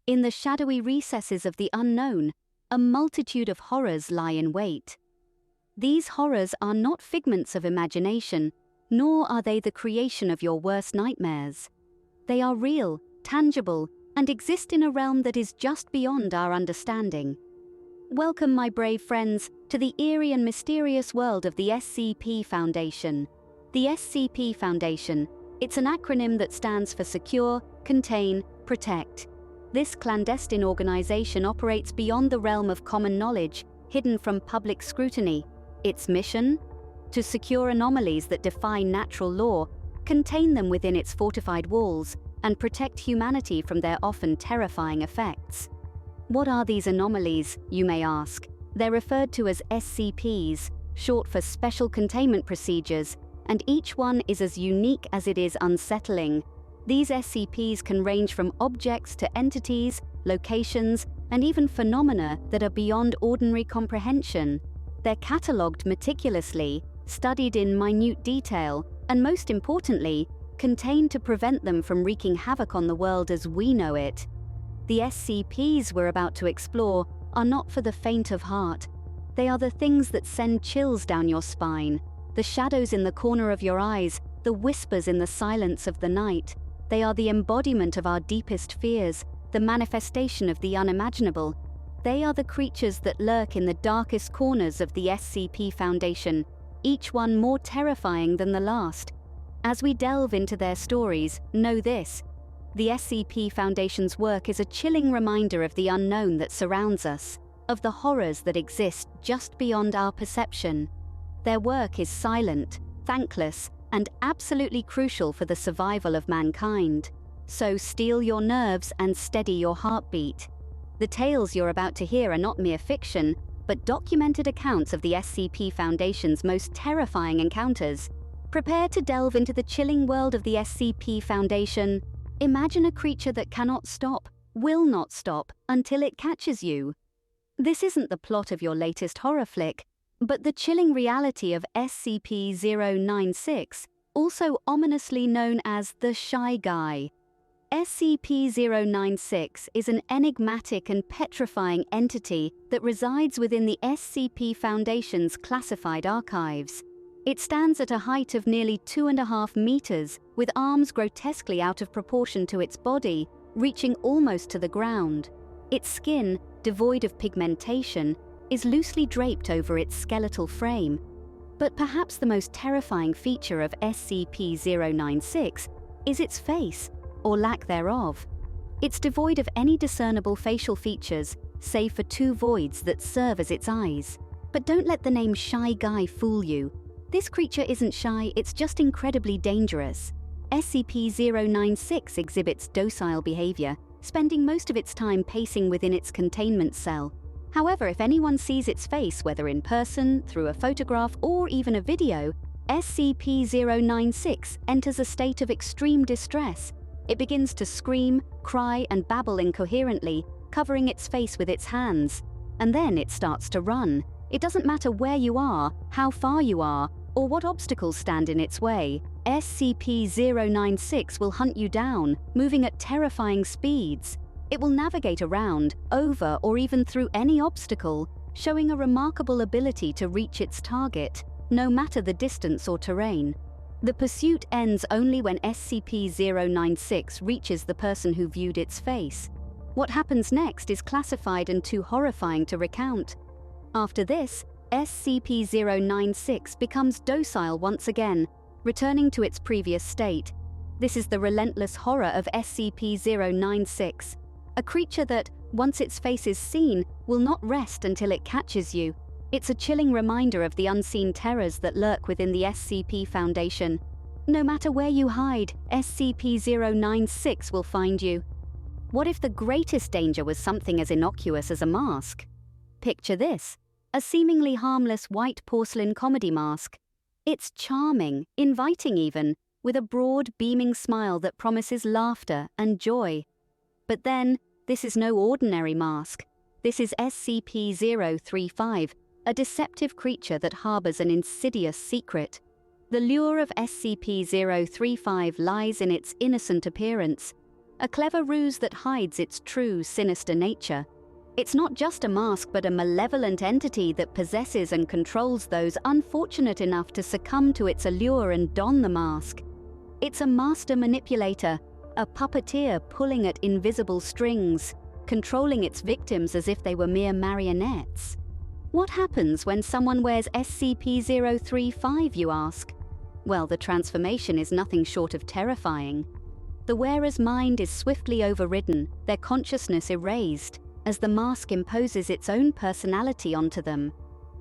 In the shadowy recesses of the unknown, a multitude of horrors lie in wait. These horrors are not figments of imagination, nor are they the creation of your worst nightmares. They are real, tangible, and exist in a realm that is just beyond our understanding. Welcome, my brave friends, to the eerie and mysterious world of the SCP Foundation. The SCP Foundation, it's an acronym that stands for Secure, Contain, Protect. This clandestine organization operates beyond the realm of common knowledge, hidden from public scrutiny. Its mission? To secure anomalies that defy natural law, contain them within its fortified walls, and protect humanity from their often terrifying effects. What are these anomalies, you may ask? They're referred to as SCPs, short for Special Containment Procedures, and each one is as unique as it is unsettling. These SCPs can range from objects to entities, locations, and even phenomena that are beyond ordinary comprehension. They're catalogued meticulously, studied in minute detail, and most importantly, contained to prevent them from wreaking havoc on the world as we know it. The SCPs we're about to explore are not for the faint of heart. They are the things that send chills down your spine, the shadows in the corner of your eyes, the whispers in the silence of the night. They are the embodiment of our deepest fears, the manifestation of the unimaginable. They are the creatures that lurk in the darkest corners of the SCP Foundation, each one more terrifying than the last. As we delve into their stories, know this: the SCP Foundation's work is a chilling reminder of the unknown that surrounds us, of the horrors that exist just beyond our perception. Their work is silent, thankless, and absolutely crucial for the survival of mankind. So steel your nerves and steady your heartbeat. The tales you're about to hear are not mere fiction, but documented accounts of the SCP Foundation's most terrifying encounters. Prepare to delve into the chilling world of the SCP Foundation. Imagine a creature that cannot stop, will not stop, until it catches you. This isn't the plot of your latest horror flick, but the chilling reality of SCP-096, also ominously known as the Shy Guy. SCP-096 is an enigmatic and petrifying entity that resides within the SCP Foundation's classified archives. It stands at a height of nearly 2.5 meters, with arms grotesquely out of proportion to its body, reaching almost to the ground. Its skin, devoid of pigmentation, is loosely draped over its skeletal frame. But perhaps the most terrifying feature of SCP-096 is its face, or lack thereof. It's devoid of any discernible facial features, save for 2 voids that serve as its eyes. But don't let the name Shy Guy fool you. This creature isn't shy, it's just incredibly dangerous. SCP-096 exhibits docile behavior, spending most of its time pacing within its containment cell. However, if anyone sees its face, whether in person, through a photograph, or even a video, SCP-096 enters a state of extreme distress. It begins to scream, cry, and babble incoherently, covering its face with its hands. And then it starts to run. It doesn't matter where you are, how far you are, or what obstacles stand in its way. SCP-096 will hunt you down, moving at terrifying speeds. It will navigate around, over, or even through any obstacle, showing a remarkable ability to reach its target, no matter the distance or terrain. The pursuit ends only when SCP-096 reaches the person who viewed its face. What happens next is classified and too horrifying to recount. After this, SCP-096 becomes docile once again, returning to its previous state. This is the relentless horror of SCP-096. A creature that, once its face is seen, will not rest until it catches you. It's a chilling reminder of the unseen terrors that lurk within the SCP Foundation. No matter where you hide, SCP-096 will find you. What if the greatest danger was something as innocuous as a mask? Picture this: a seemingly harmless white porcelain comedy mask. It's charming, inviting even, with a broad, beaming smile that promises laughter and joy. But then, this is no ordinary mask. This is SCP-035, a deceptive creature that harbors an insidious secret. The lure of SCP-035 lies in its innocent appearance. a clever ruse that hides its true sinister nature. It's not just a mask, but a malevolent entity that possesses and controls those unfortunate enough to succumb to its allure and don the mask. It's a master manipulator, a puppeteer pulling at invisible strings, controlling its victims as if they were mere marionettes. What happens when someone wears SCP-035, you ask? Well, the transformation is nothing short of terrifying. The wearer's mind is swiftly overridden, their consciousness erased, as the mask imposes its own personality onto them.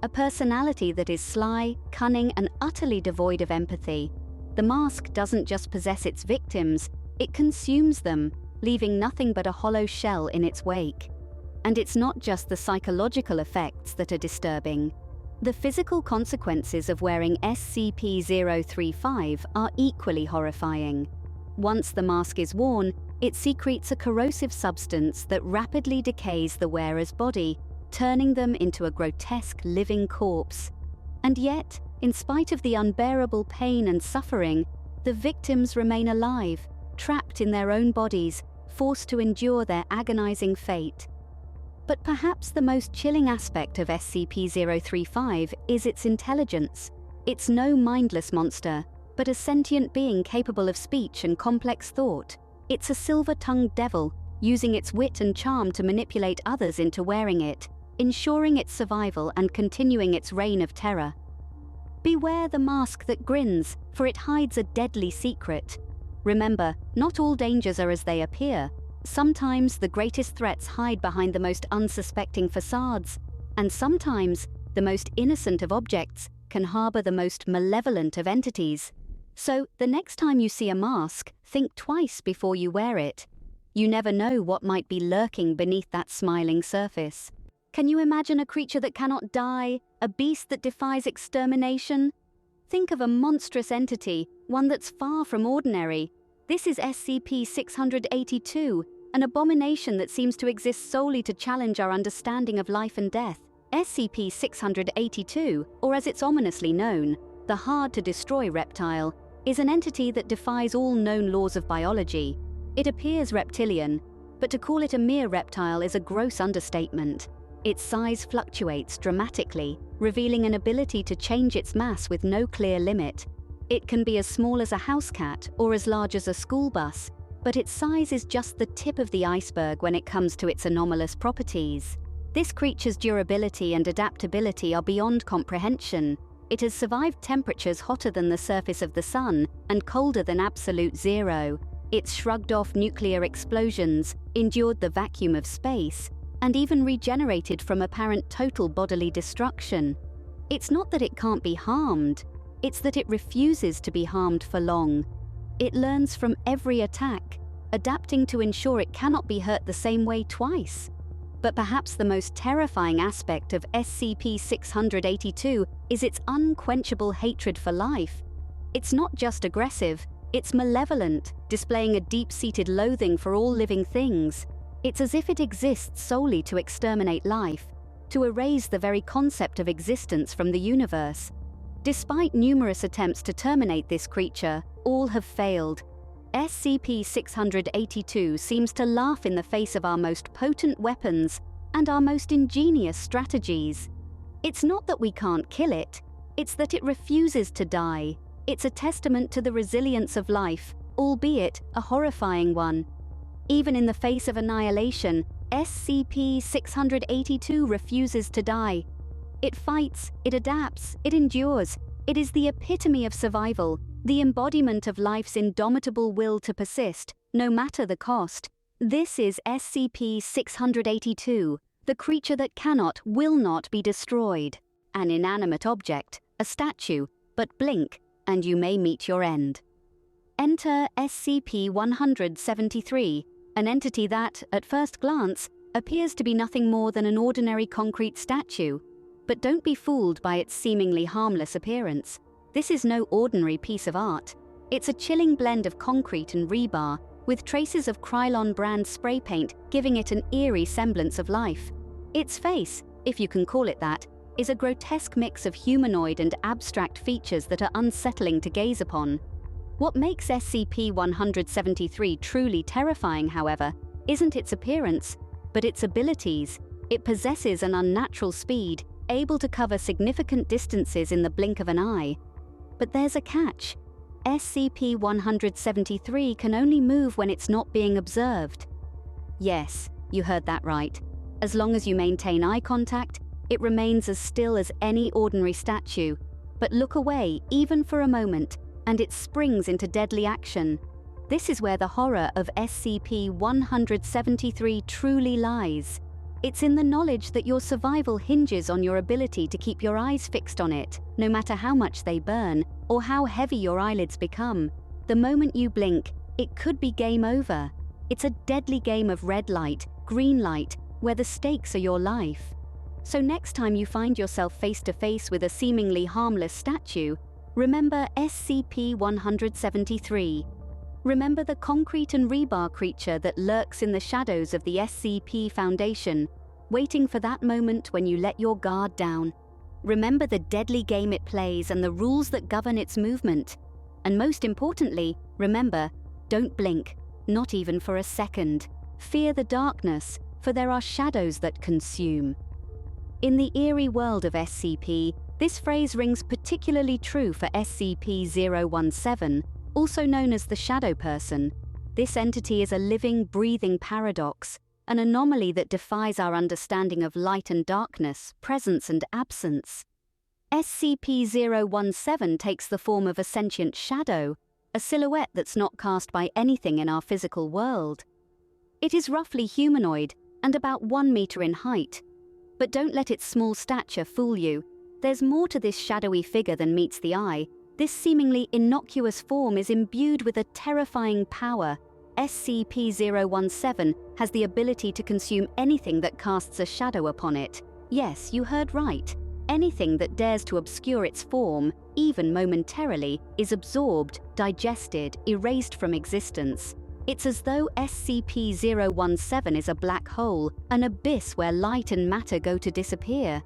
A personality that is sly, cunning, and utterly devoid of empathy. The mask doesn't just possess its victims, it consumes them, leaving nothing but a hollow shell in its wake. And it's not just the psychological effects that are disturbing. The physical consequences of wearing SCP-035 are equally horrifying. Once the mask is worn, it secretes a corrosive substance that rapidly decays the wearer's body, turning them into a grotesque living corpse. And yet, in spite of the unbearable pain and suffering, the victims remain alive, trapped in their own bodies, forced to endure their agonizing fate. But perhaps the most chilling aspect of SCP-035 is its intelligence. It's no mindless monster, but a sentient being capable of speech and complex thought. It's a silver-tongued devil, using its wit and charm to manipulate others into wearing it, ensuring its survival and continuing its reign of terror. Beware the mask that grins, for it hides a deadly secret. Remember, not all dangers are as they appear. Sometimes the greatest threats hide behind the most unsuspecting facades, and sometimes the most innocent of objects can harbor the most malevolent of entities. So, the next time you see a mask, think twice before you wear it. You never know what might be lurking beneath that smiling surface. Can you imagine a creature that cannot die, a beast that defies extermination? Think of a monstrous entity, one that's far from ordinary. This is SCP-682, an abomination that seems to exist solely to challenge our understanding of life and death. SCP-682, or as it's ominously known, the hard-to-destroy reptile, is an entity that defies all known laws of biology. It appears reptilian, but to call it a mere reptile is a gross understatement. Its size fluctuates dramatically, revealing an ability to change its mass with no clear limit. It can be as small as a house cat or as large as a school bus, but its size is just the tip of the iceberg when it comes to its anomalous properties. This creature's durability and adaptability are beyond comprehension. It has survived temperatures hotter than the surface of the sun and colder than absolute zero. It's shrugged off nuclear explosions, endured the vacuum of space, and even regenerated from apparent total bodily destruction. It's not that it can't be harmed, it's that it refuses to be harmed for long. It learns from every attack, adapting to ensure it cannot be hurt the same way twice. But perhaps the most terrifying aspect of SCP-682 is its unquenchable hatred for life. It's not just aggressive, it's malevolent, displaying a deep-seated loathing for all living things. It's as if it exists solely to exterminate life, to erase the very concept of existence from the universe. Despite numerous attempts to terminate this creature, all have failed. SCP-682 seems to laugh in the face of our most potent weapons and our most ingenious strategies. It's not that we can't kill it, it's that it refuses to die. It's a testament to the resilience of life, albeit a horrifying one. Even in the face of annihilation, SCP-682 refuses to die. It fights, it adapts, it endures. It is the epitome of survival, the embodiment of life's indomitable will to persist, no matter the cost. This is SCP-682, the creature that cannot, will not be destroyed. An inanimate object, a statue, but blink, and you may meet your end. Enter SCP-173, an entity that, at first glance, appears to be nothing more than an ordinary concrete statue. But don't be fooled by its seemingly harmless appearance. This is no ordinary piece of art. It's a chilling blend of concrete and rebar, with traces of Krylon brand spray paint giving it an eerie semblance of life. Its face, if you can call it that, is a grotesque mix of humanoid and abstract features that are unsettling to gaze upon. What makes SCP-173 truly terrifying, however, isn't its appearance, but its abilities. It possesses an unnatural speed, able to cover significant distances in the blink of an eye. But there's a catch. SCP-173 can only move when it's not being observed. Yes, you heard that right. As long as you maintain eye contact, it remains as still as any ordinary statue. But look away, even for a moment, and it springs into deadly action. This is where the horror of SCP-173 truly lies. It's in the knowledge that your survival hinges on your ability to keep your eyes fixed on it, no matter how much they burn or how heavy your eyelids become. The moment you blink, it could be game over. It's a deadly game of red light, green light, where the stakes are your life. So next time you find yourself face to face with a seemingly harmless statue, remember SCP-173. Remember the concrete and rebar creature that lurks in the shadows of the SCP Foundation, waiting for that moment when you let your guard down. Remember the deadly game it plays and the rules that govern its movement. And most importantly, remember, don't blink, not even for a second. Fear the darkness, for there are shadows that consume. In the eerie world of SCP, this phrase rings particularly true for SCP-017, also known as the Shadow Person. This entity is a living, breathing paradox, an anomaly that defies our understanding of light and darkness, presence and absence. SCP-017 takes the form of a sentient shadow, a silhouette that's not cast by anything in our physical world. It is roughly humanoid and about 1 meter in height. But don't let its small stature fool you. There's more to this shadowy figure than meets the eye. This seemingly innocuous form is imbued with a terrifying power. SCP-017 has the ability to consume anything that casts a shadow upon it. Yes, you heard right. Anything that dares to obscure its form, even momentarily, is absorbed, digested, erased from existence. It's as though SCP-017 is a black hole, an abyss where light and matter go to disappear.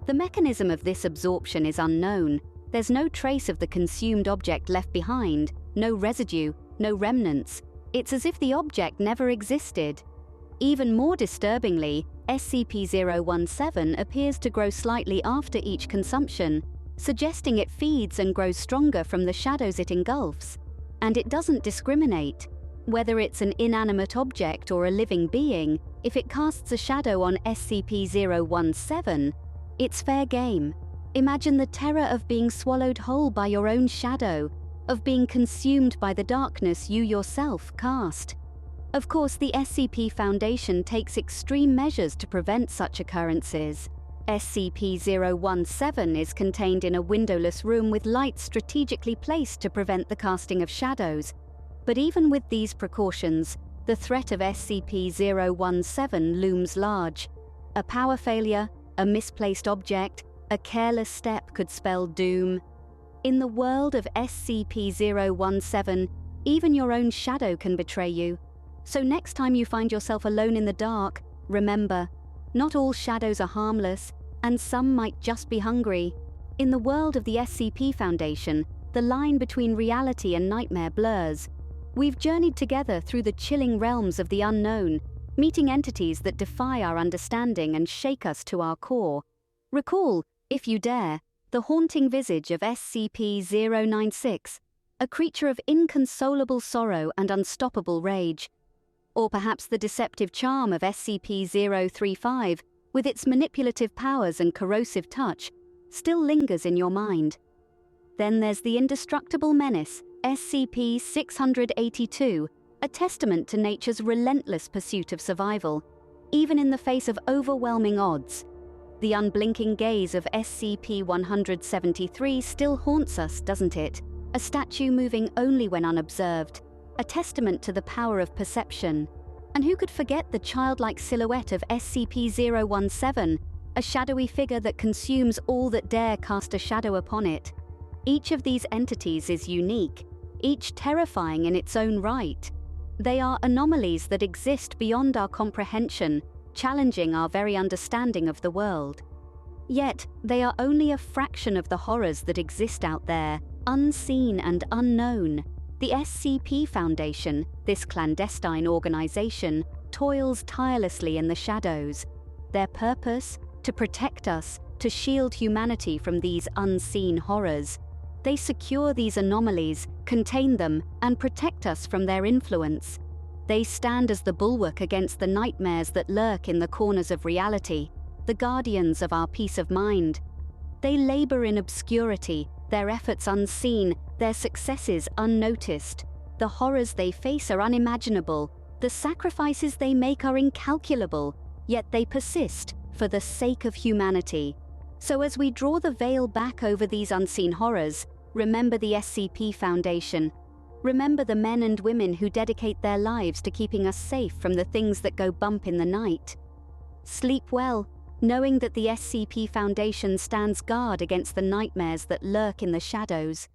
The mechanism of this absorption is unknown. There's no trace of the consumed object left behind, no residue, no remnants. It's as if the object never existed. Even more disturbingly, SCP-017 appears to grow slightly after each consumption, suggesting it feeds and grows stronger from the shadows it engulfs. And it doesn't discriminate. Whether it's an inanimate object or a living being, if it casts a shadow on SCP-017, it's fair game. Imagine the terror of being swallowed whole by your own shadow, of being consumed by the darkness you yourself cast. Of course, the SCP Foundation takes extreme measures to prevent such occurrences. SCP-017 is contained in a windowless room with lights strategically placed to prevent the casting of shadows. But even with these precautions, the threat of SCP-017 looms large. A power failure, a misplaced object, a careless step could spell doom. In the world of SCP-017, even your own shadow can betray you. So next time you find yourself alone in the dark, remember, not all shadows are harmless, and some might just be hungry. In the world of the SCP Foundation, the line between reality and nightmare blurs. We've journeyed together through the chilling realms of the unknown, meeting entities that defy our understanding and shake us to our core. Recall, if you dare, the haunting visage of SCP-096, a creature of inconsolable sorrow and unstoppable rage. Or perhaps the deceptive charm of SCP-035, with its manipulative powers and corrosive touch, still lingers in your mind. Then there's the indestructible menace, SCP-682, a testament to nature's relentless pursuit of survival, even in the face of overwhelming odds. The unblinking gaze of SCP-173 still haunts us, doesn't it? A statue moving only when unobserved, a testament to the power of perception. And who could forget the childlike silhouette of SCP-017, a shadowy figure that consumes all that dare cast a shadow upon it? Each of these entities is unique, each terrifying in its own right. They are anomalies that exist beyond our comprehension, challenging our very understanding of the world. Yet, they are only a fraction of the horrors that exist out there, Unseen and unknown, the SCP Foundation, this clandestine organization, toils tirelessly in the shadows. Their purpose? To protect us, to shield humanity from these unseen horrors. They secure these anomalies, contain them, and protect us from their influence. They stand as the bulwark against the nightmares that lurk in the corners of reality, the guardians of our peace of mind. They labor in obscurity, their efforts unseen, their successes unnoticed. The horrors they face are unimaginable, the sacrifices they make are incalculable, yet they persist for the sake of humanity. So as we draw the veil back over these unseen horrors, remember the SCP Foundation. Remember the men and women who dedicate their lives to keeping us safe from the things that go bump in the night. Sleep well, knowing that the SCP Foundation stands guard against the nightmares that lurk in the shadows.